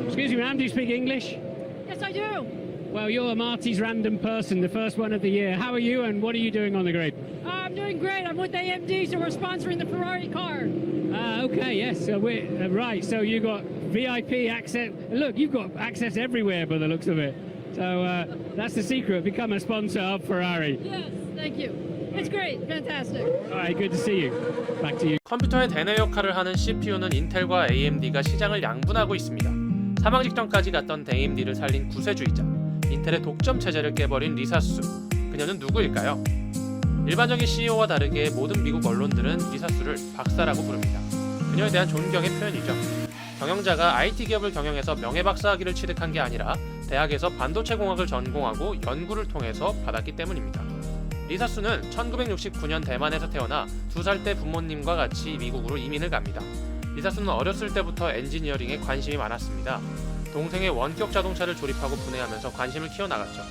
Excuse me, ma'am, do you speak English? Yes, I do. Well, you're Marty's Random Person, the first one of the year. How are you and what are you doing on the grid? I'm doing great. I'm with AMD, so we're sponsoring the Ferrari car. Okay, yes. So we're right. So you got VIP access. Look, you've got access everywhere by the looks of it. So that's the secret. Become a sponsor of Ferrari. Yes, thank you. It's great. Fantastic. All right, good to see you. Back to you. 컴퓨터의 대뇌 역할을 하는 CPU는 인텔과 AMD가 시장을 양분하고 있습니다. 사망 직전까지 갔던 AMD를 살린 구세주이자 인텔의 독점 체제를 깨버린 리사수. 그녀는 누구일까요? 일반적인 CEO와 다르게 모든 미국 언론들은 리사수를 박사라고 부릅니다. 그녀에 대한 존경의 표현이죠. 경영자가 IT 기업을 경영해서 명예박사학위를 취득한 게 아니라 대학에서 반도체 공학을 전공하고 연구를 통해서 받았기 때문입니다. 리사수는 1969년 대만에서 태어나 2살 때 부모님과 같이 미국으로 이민을 갑니다. 리사수는 어렸을 때부터 엔지니어링에 관심이 많았습니다. 동생의 원격 자동차를 조립하고 분해하면서 관심을 키워나갔죠.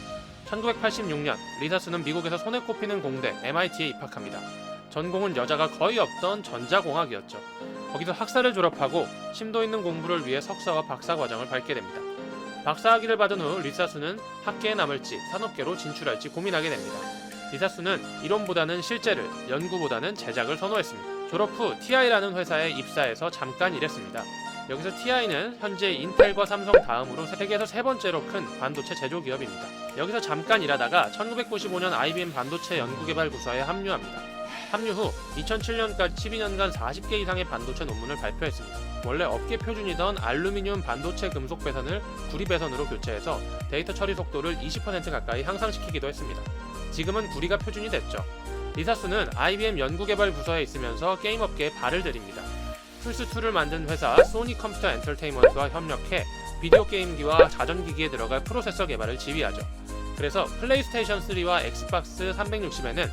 1986년 리사수는 미국에서 손에 꼽히는 공대 MIT에 입학합니다. 전공은 여자가 거의 없던 전자공학이었죠. 거기서 학사를 졸업하고 심도 있는 공부를 위해 석사와 박사 과정을 밟게 됩니다. 박사학위를 받은 후 리사수는 학계에 남을지 산업계로 진출할지 고민하게 됩니다. 리사수는 이론보다는 실제를, 연구보다는 제작을 선호했습니다. 졸업 후 TI라는 회사에 입사해서 잠깐 일했습니다. 여기서 TI는 현재 인텔과 삼성 다음으로 세계에서 세 번째로 큰 반도체 제조기업입니다. 여기서 잠깐 일하다가 1995년 IBM 반도체 연구개발부서에 합류합니다. 합류 후 2007년까지 12년간 40개 이상의 반도체 논문을 발표했습니다. 원래 업계 표준이던 알루미늄 반도체 금속 배선을 구리 배선으로 교체해서 데이터 처리 속도를 20% 가까이 향상시키기도 했습니다. 지금은 구리가 표준이 됐죠. 리사수는 IBM 연구개발부서에 있으면서 게임 업계에 발을 들입니다. 플스2를 만든 회사 소니 컴퓨터 엔터테인먼트와 협력해 비디오 게임기와 자전기기에 들어갈 프로세서 개발을 지휘하죠. 그래서 플레이스테이션 3와 엑스박스 360에는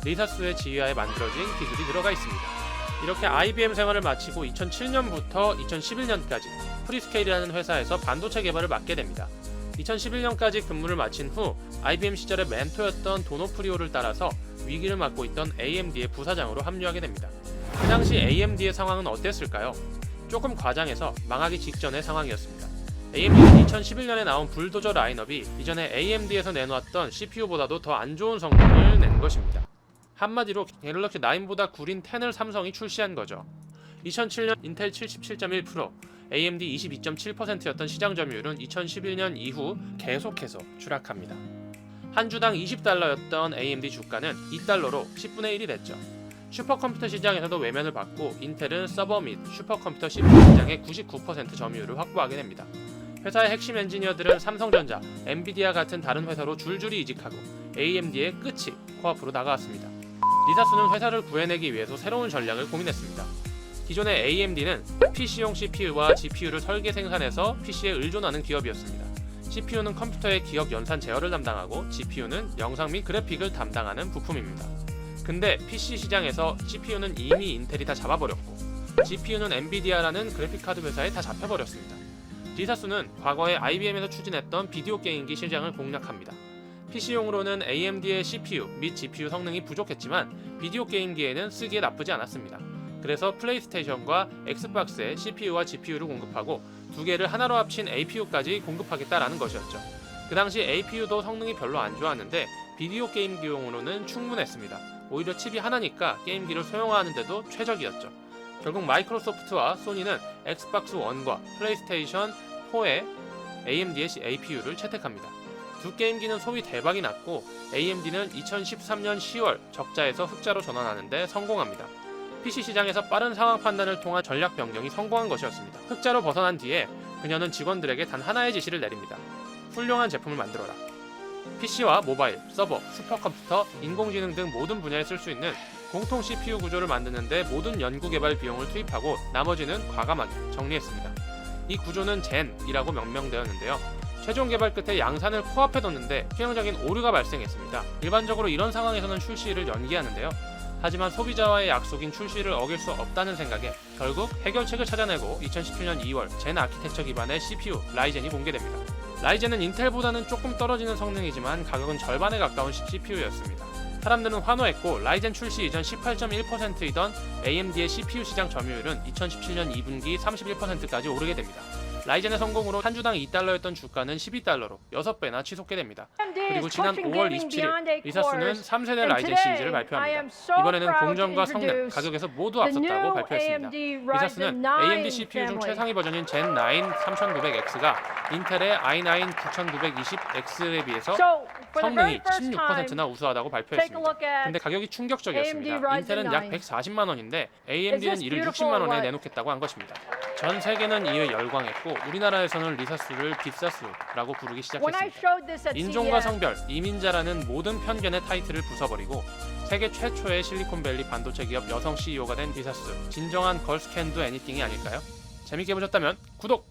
리사수의 지휘하에 만들어진 기술이 들어가 있습니다. 이렇게 IBM 생활을 마치고 2007년부터 2011년까지 프리스케일이라는 회사에서 반도체 개발을 맡게 됩니다. 2011년까지 근무를 마친 후 IBM 시절의 멘토였던 도노프리오를 따라서 위기를 맡고 있던 AMD의 부사장으로 합류하게 됩니다. 그 당시 AMD의 상황은 어땠을까요? 조금 과장해서 망하기 직전의 상황이었습니다. AMD는 2011년에 나온 불도저 라인업이 이전에 AMD에서 내놓았던 CPU보다도 더 안 좋은 성능을 낸 것입니다. 한마디로 갤럭시 9보다 구린 10을 삼성이 출시한 거죠. 2007년 인텔 77.1%, AMD 22.7%였던 시장 점유율은 2011년 이후 계속해서 추락합니다. 한 주당 20달러였던 AMD 주가는 2달러로 10분의 1이 됐죠. 슈퍼컴퓨터 시장에서도 외면을 받고 인텔은 서버 및 슈퍼컴퓨터 CPU 시장의 99% 점유율을 확보하게 됩니다. 회사의 핵심 엔지니어들은 삼성전자, 엔비디아 같은 다른 회사로 줄줄이 이직하고 AMD의 끝이 코앞으로 다가왔습니다. 리사수는 회사를 구해내기 위해서 새로운 전략을 고민했습니다. 기존의 AMD는 PC용 CPU와 GPU를 설계 생산해서 PC에 의존하는 기업이었습니다. CPU는 컴퓨터의 기억 연산 제어를 담당하고 GPU는 영상 및 그래픽을 담당하는 부품입니다. 근데 PC 시장에서 CPU는 이미 인텔이 다 잡아버렸고 GPU는 엔비디아라는 그래픽카드 회사에 다 잡혀버렸습니다. 리사수는 과거에 IBM에서 추진했던 비디오 게임기 시장을 공략합니다. PC용으로는 AMD의 CPU 및 GPU 성능이 부족했지만 비디오 게임기에는 쓰기에 나쁘지 않았습니다. 그래서 플레이스테이션과 엑스박스에 CPU와 GPU를 공급하고 두 개를 하나로 합친 APU까지 공급하겠다라는 것이었죠. 그 당시 APU도 성능이 별로 안 좋았는데 비디오 게임기용으로는 충분했습니다. 오히려 칩이 하나니까 게임기를 소형화하는데도 최적이었죠. 결국 마이크로소프트와 소니는 엑스박스 1과 플레이스테이션 4에 AMD의 APU를 채택합니다. 두 게임기는 소위 대박이 났고 AMD는 2013년 10월 적자에서 흑자로 전환하는데 성공합니다. PC 시장에서 빠른 상황 판단을 통한 전략 변경이 성공한 것이었습니다. 흑자로 벗어난 뒤에 그녀는 직원들에게 단 하나의 지시를 내립니다. 훌륭한 제품을 만들어라. PC와 모바일, 서버, 슈퍼컴퓨터, 인공지능 등 모든 분야에 쓸 수 있는 공통 CPU 구조를 만드는데 모든 연구개발 비용을 투입하고 나머지는 과감하게 정리했습니다. 이 구조는 젠이라고 명명되었는데요. 최종 개발 끝에 양산을 코앞에 뒀는데 치명적인 오류가 발생했습니다. 일반적으로 이런 상황에서는 출시를 연기하는데요. 하지만 소비자와의 약속인 출시를 어길 수 없다는 생각에 결국 해결책을 찾아내고 2017년 2월 젠 아키텍처 기반의 CPU 라이젠이 공개됩니다. 라이젠은 인텔보다는 조금 떨어지는 성능이지만 가격은 절반에 가까운 CPU였습니다. 사람들은 환호했고 라이젠 출시 이전 18.1%이던 AMD의 CPU 시장 점유율은 2017년 2분기 31%까지 오르게 됩니다. 라이젠의 성공으로 한 주당 $2였던 주가는 $12로 6배나 치솟게 됩니다. 그리고 지난 5월 27일 리사스는 3세대 라이젠 시리즈를 발표합니다. 이번에는 공정과 성능, 가격에서 모두 앞섰다고 발표했습니다. 리사스는 AMD CPU 중 최상위 버전인 젠 9 3900X가 인텔의 i9 9920X에 비해서 성능이 16%나 우수하다고 발표했습니다. 근데 가격이 충격적이었습니다. 인텔은 약 140만 원인데 AMD는 이를 60만 원에 내놓겠다고 한 것입니다. 전 세계는 이에 열광했고 우리나라에서는 리사스를 빕사스라고 부르기 시작했습니다. 인종과 성별, 이민자라는 모든 편견의 타이틀을 부숴버리고 세계 최초의 실리콘밸리 반도체 기업 여성 CEO가 된 리사스. 진정한 걸스 캔 두 애니띵이 아닐까요? 재밌게 보셨다면 구독!